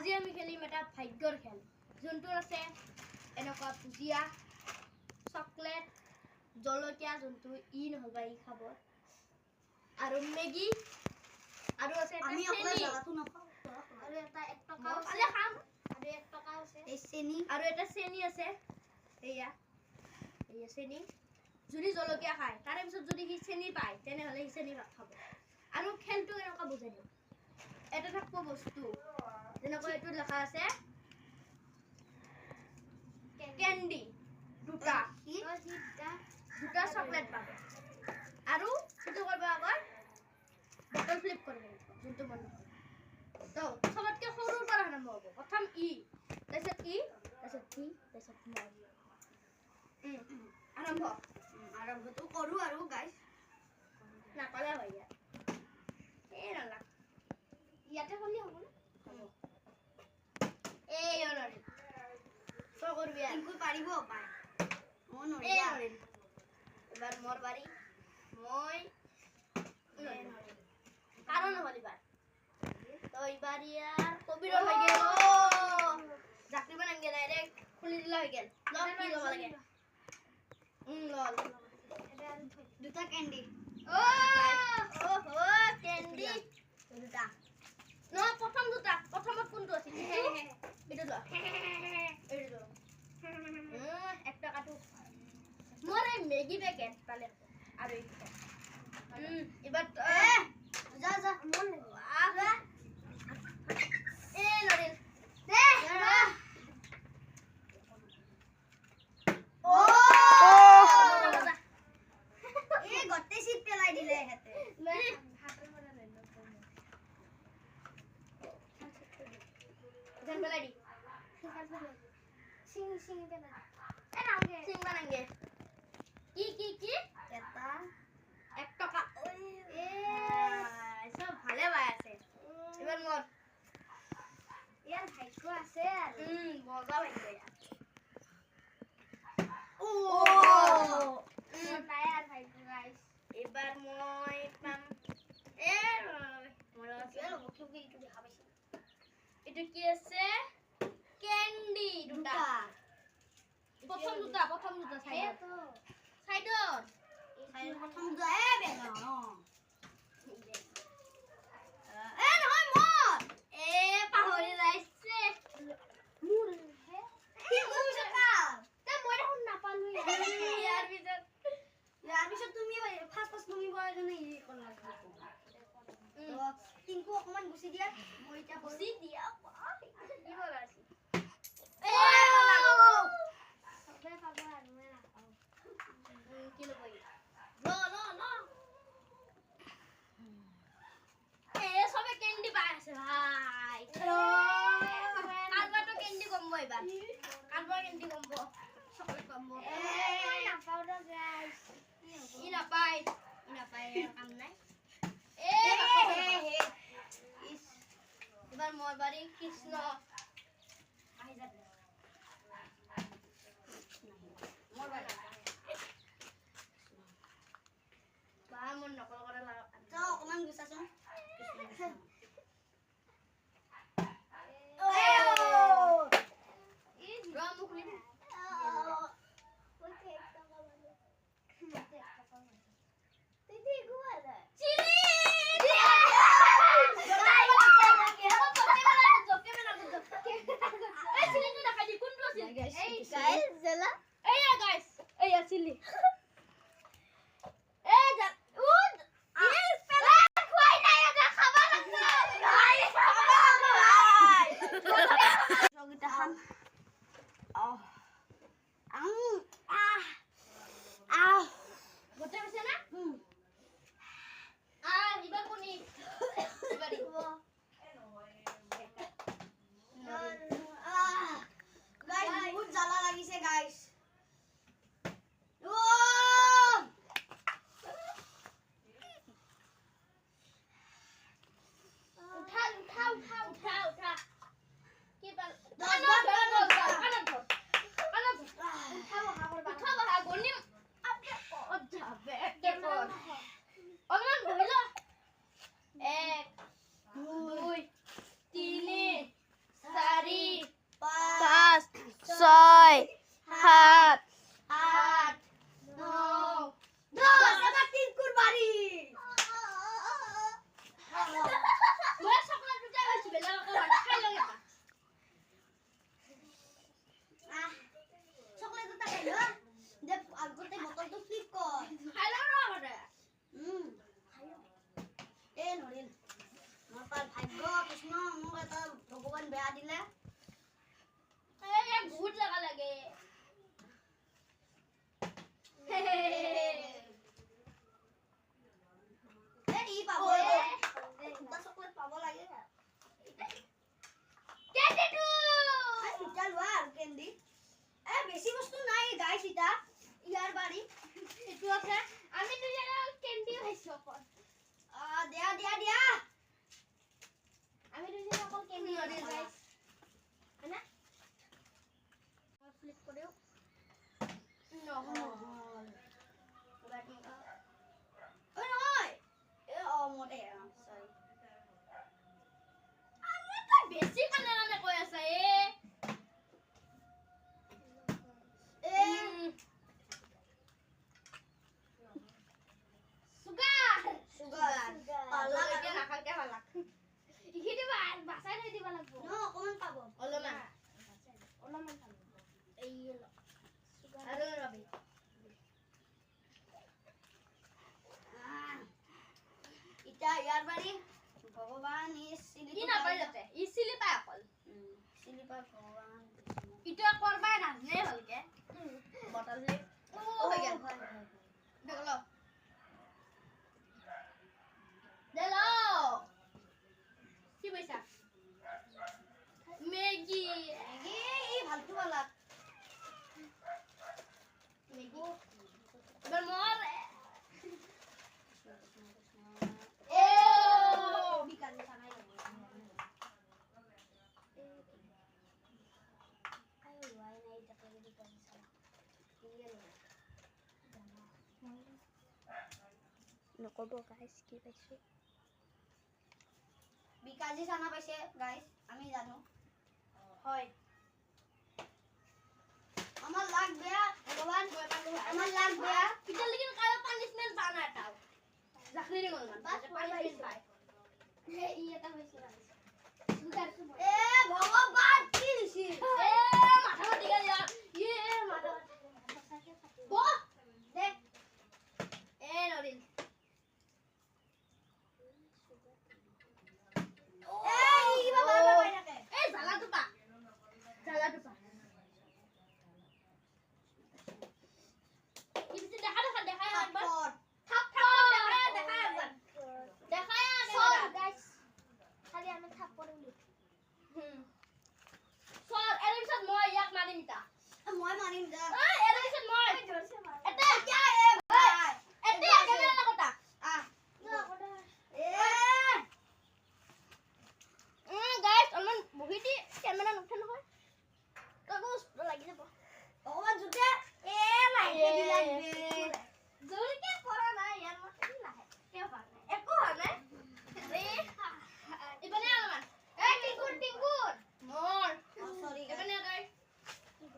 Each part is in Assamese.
আজি আমি খেলিম এটা ভাগ্যৰ খেল যোনটো আছে এনেকুৱা ভুজিয়া চকলেট জলকীয়া যোনটো ই নহবা ই খাব আৰু মেগী আৰু আছে আমি অকলে জাগাটো নাখাও আৰু এটা 1 টকা আছে খাম আৰু 1 টকা আছে এই চেনি আৰু এটা চেনি আছে এয়া এয়া চেনি যদি জলকীয়া খায় তাৰে পিছত যদি কি চেনি পায় তেনেহলে ই চেনি খাব আৰু খেলটো এনেকুৱা বুজাই দিওঁ এটা থাকব বস্তু যেনেকৈ এইটো লেখা আছে কেন্ডি দুটা দুটা চকলেট পাব আৰু সেইটো কৰিব আগত বটল ফ্লিপ কৰিব যোনটো বন্ধ তো সবতকে সৰুৰ পৰা আৰম্ভ হ'ব প্ৰথম ই তাৰপিছত ই তাৰপিছত ই তাৰপিছত মই আৰম্ভটো কৰো আৰু গাইস নাপালে হয় ইয়াত এই নালা ইয়াতে হ'লি হ'ব না এই অলৰে তো কৰবি আৰু ইনকু পাৰিব পায় মন এই নৰিয়া অলৰে এবাৰ মোৰ বাৰী মই কারণ নহল এবার তো এবার ইয়ার কবির হয়ে গেল চাকরি বানান গেল ডাইরেক্ট খুলে দিলা হয়ে গেল লক কি লব লাগে লল দুটা ক্যান্ডি ও ও ক্যান্ডি দুটা ন প্রথম দুটা প্রথমত কোনটো আছিল এটা ল এটা ল একটা কাটু মোর এই ম্যাগি প্যাকেট তালে আর এই এবার যা যা মন আগা এ লরিল ও এ গটে সিট পেলাই দিলে হেতে হাতের মধ্যে নেন দেন বেলাডি সিং দেনা এ নাওগে সিং বানাঙ্গে কি এটা 1 টাকা এ সব ভালে ভাই আছে এবার মোর ইয়ার ভাগ্য আছে মজা ভাগ্য ইয়ার ও নাই আর ভাগ্য গাইস এবার মই পাম এ মজা আছে মুখে একটু দেখা পাইছি এটা কি আছে ক্যান্ডি দুটা প্রথম দুটা সাইড সাইডর প্ৰথম যায় বেলা এ নহয় মোৰ এ পাহৰি যাইছে মোৰ হে কি মোৰ সকাল তে মই দেখোন নাপালো ইয়াৰ পিছত তুমি ফাৰ্ষ্ট তুমি বয় জনে ই কৰলা তো টিংকু অকমান গুছি দিয়া মই এটা বুজি দিয়া কি বলা আছে এ সবে খাব আৰু মই নাখাও কি লব নো এ সবে ক্যান্ডি পাই আছে ভাই কালবাটো ক্যান্ডি কমবো এবার কালবা ক্যান্ডি কমবো চকলেট কমবো মই নাপাও দা গাইস ই নাপায় কাম নাই এ এবার মোর বাড়ি কৃষ্ণ আহি যাবে মোর বাড়ি বা মন নকল করে লাগা তো অকমান গুছাচোন guys, বহুত জ্বালা লাগিছে guys. ভগৱান ইটো কৰবাই নাজনে ভালকে বটল ফ্লিপ ও হৈ গেল দেখলো দেলো কি পইচা মেগি এই ভালটো वाला মেগি এবার মর এ ও বিকালে খানাই আয় ওয়াই নাই তাকে বিকালে খানা নকব গাইস কি পাইছো বিকাজি খানা পাইছে গাইস আমি জানো হয় আমার লাগ বেয়া ভগবান আমার লাগ বেয়া পিটার लेकिन কালো পানিশমেন্ট বানা এটাও জাখরি রে গলমান বাস পানিশমেন্ট পায় হে ইটা হইছে এ ভগবান কি দিছি এ মাথা ফাটি গেল यार ये মাথা বো দেখ এ নরিন এই বাবা বাবা থাকে এ জালা তো পা দেখা দেখা একবার পর থাপ্পড় দেখা একবার দেখা সব একবার গাইস খালি আমি থাপ্পড় দিই সর এর পিছত মই ইয়াক মারিম তা মই মারিম যা এর পিছত মই জোরছে মার এটা क्या है भाई এটা কেমন না কথা आ ए গাইস অলমান বহিটি ক্যামেরা নুঠে নহয় তগো লাগি যাব ভগবান জুতে এ লাইটে দি লাগবে জোরকে করা না ইয়ার মতে কি লাহে কেও হয় না একো হয় না রে ইবনে অলমান এই টিঙ্কুর মোর সরি ইবনে গাইস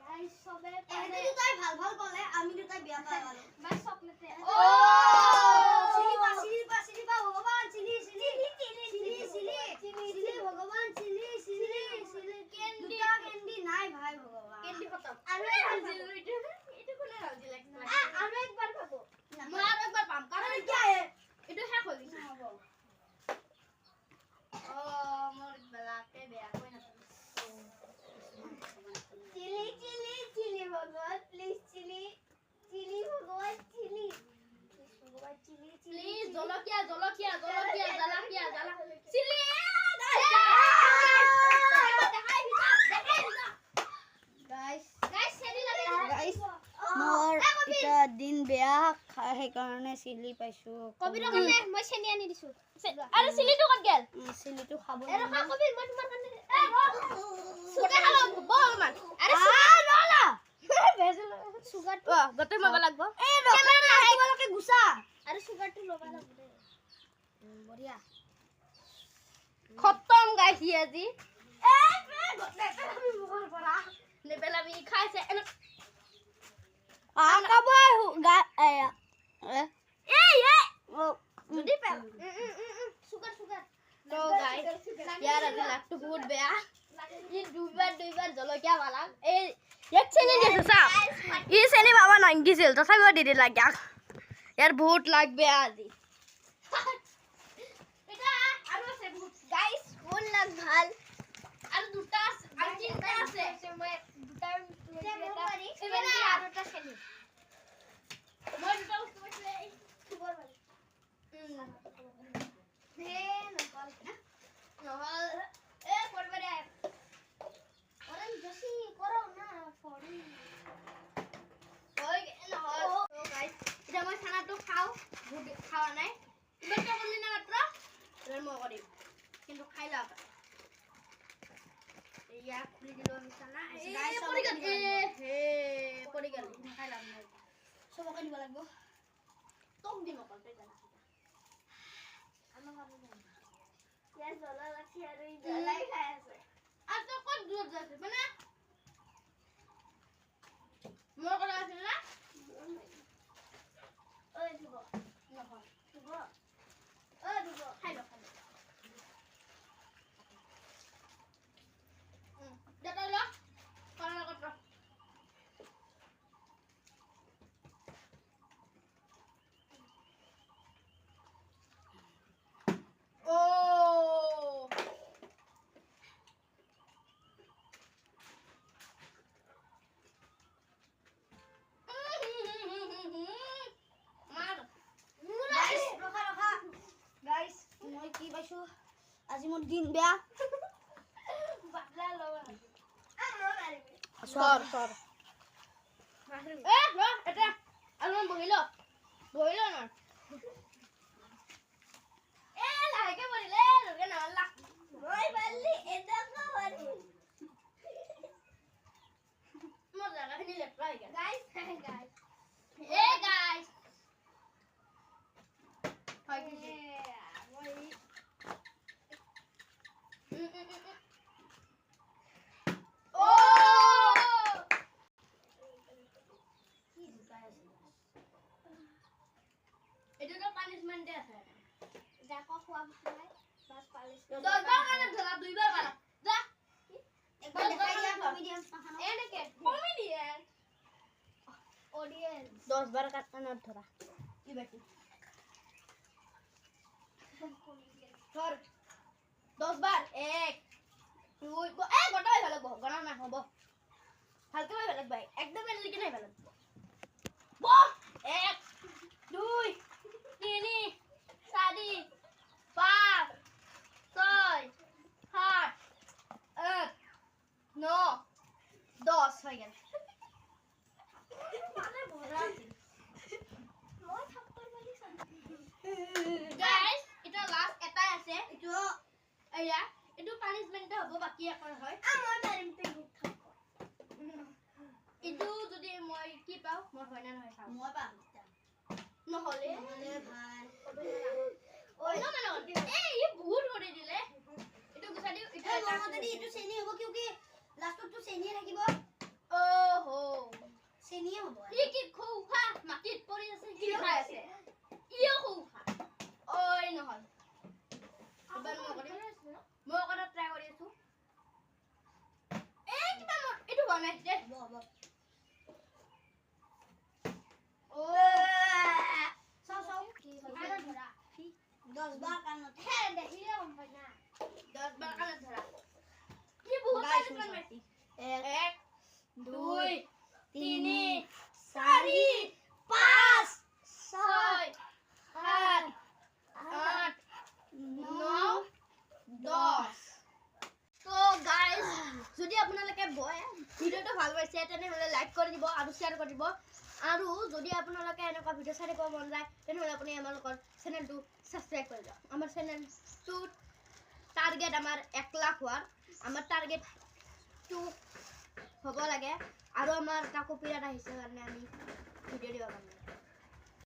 গাইস সবে এনে দুটাই ভাল ভাল বলে আমি দুটাই বিয়া পাই গেল বাই চকলেটে ও সিলি ভগবান সিলি ভগবান সিলি ক্যান্ডি নাই ভাই ভগবান ক্যান্ডি খতম আরো রাজি এটা কোনে রাজি লাগছে আরো একবার খাবো মই আর একবার পাম কারণ কি আছে এটা হ্যাঁ হই গেছে ও মোর বেলাকে বেয়া কই না চিলি ভগবান প্লিজ চিলি ভগবান চিলি প্লিজ জলকিয়া জ্বালা চিলি গাইস চেনি লাগে গাইস মোৰ এটা দিন বেয়া সেইকাৰণে চিলি পাইছো কবিৰ কাৰণে মই চেনি আনি দিছো আৰে চিলিটো কত গেল চিলিটো খাব এ ৰখা কবি মই তোমাৰ কাৰণে এ সুগে খালো বলমান আৰে নলা সুগাৰটো গতে মগা লাগব এ তোমালোকে গুছা আৰে সুগাৰটো লবা লাগবে বঢ়িয়া খতম গাইস আজি এ গতে আমি মুখৰ পৰা নেবেলামি খাইছে এনে আকাবই যদি পেল সুগাৰ তো গাইস यार আজি লাগতো বহুত বেয়া ই দুইবাৰ জলকীয়া বালা এই এক চেনি দিছে সা ই চেনি বাবা নাংগিছিল তথাপিও দি দিলা ইয়াক यार বহুত লাগ বেয়া আজি এটা আৰু আছে বহুত গাইস কোন লাগ ভাল আৰু দুটা আছে আৰু তিনটা আছে মই দুটা এবাৰে আৰু এটা চেনি মই দুটা বস্তু পাইছে সুগাৰ বালি হে নকল নহল এ করবারে ওরে বেশি করো না ফড়ি ওই নহল তো গাইস এটা মই খানাটো খাও খাওয়া নাই বেটা বললি না মাত্র এর মই করি কিন্তু খাইলা ইয়া খুলি দিল আমি খানা গাইস পড়ি গেল হে পড়ি গেল খাইলাম না সবকে দিব লাগবো তোক দিম অকল পেটা আমার ভালো না ইয়ার জ্বলা লাগছে আর এই জ্বলাই খাই আছে আর তো কত দূর যাচ্ছে মানে মোর কথা আছে না ওই দিব নহয় দিব ও দিব খাইলো দাদা লো কোনা কত ও আজি মোৰ দিন বেয়া বাদলা লবা সৰ ৰ এটা অলপমান বহিল না লাহেকে বহিলে ৰগে নামালা মই পাৰলি এটা পাৰি মোৰ জাগাখিনি লেপৰা হৈ গ'ল গাইস হয় কি এটো পানিশমেন্ট দে আছে দেখো খোৱা ভাই বাস পালিশ 10 বাৰ কানে ধৰা 2 বাৰ মাৰা যা একবাৰ দেখাই দিয়া কমেডিয়ান পাখানো এনেকে কমেডিয়ান অডিয়েন্স 10 বাৰ কানে ধৰা ই বেটি ধৰ 10 বাৰ 1 2 গটাই ভালো গণা না হবো হালকা ভাই ভালো ভাই একদম লিখে নাই ভালো 1 2 3 4 5 6 7 8 9 10 হয়ে গেল মানে ভরা আছে মই থাপ্পড় মারি গাইস এটা লাস্ট এটাই আছে এটো এয়া এটো পানিশমেন্ট হ'ব বাকি এখন হয় আমার টাইম তে গুড থাপ্পড় এটো যদি মই কি পাও মই হয় না নহয় চাও মই পাম নহলে মানে ভাই ওই না মানে এই ই বহুত করে দিলে এটো গুছা দিও এই মোৰ মতে দি এটো চেনি হ'ব কিউ কি লাষ্টত তো চেনি থাকিব ওহো চেনি হ'ব ই কি খৌফা মাটিত পৰি আছে কি খাই আছে ইও খৌফা ওই নহল এবাৰ মই কৰা ট্ৰাই কৰি আছো এই কিবা এটো বনাই দে হ'ব ও চাও চাও কি আনা ধৰা 10 বাৰ কানত হে দেখিলে গম পাই না 10 বাৰ আনা ধৰা কি বহুত Guys, পানিশমেন্ট শুনছা। মাটি 1 1 2 3 4 5 6 7 8 9 10 তো গাইস যদি আপোনালোকে ভিডিওটো ভাল পাইছে তেনেহলে লাইক কৰি দিব আৰু শেয়াৰ কৰি দিব আৰু যদি আপোনালোকে এনেকুৱা ভিডিও চাই থাকিব মন যায় তেনেহলে আপুনি আমালোকৰ চেনেলটো সাবস্ক্ৰাইব কৰি দিয়ক আমাৰ চেনেলটো টাৰ্গেট আমাৰ 1 লাখ হোৱাৰ আমাৰ টাৰ্গেটটো হ'ব লাগে আৰু আমাৰ এটা কপিৰাইট আহিছে কাৰণে আমি ভিডিও দিব পাৰিম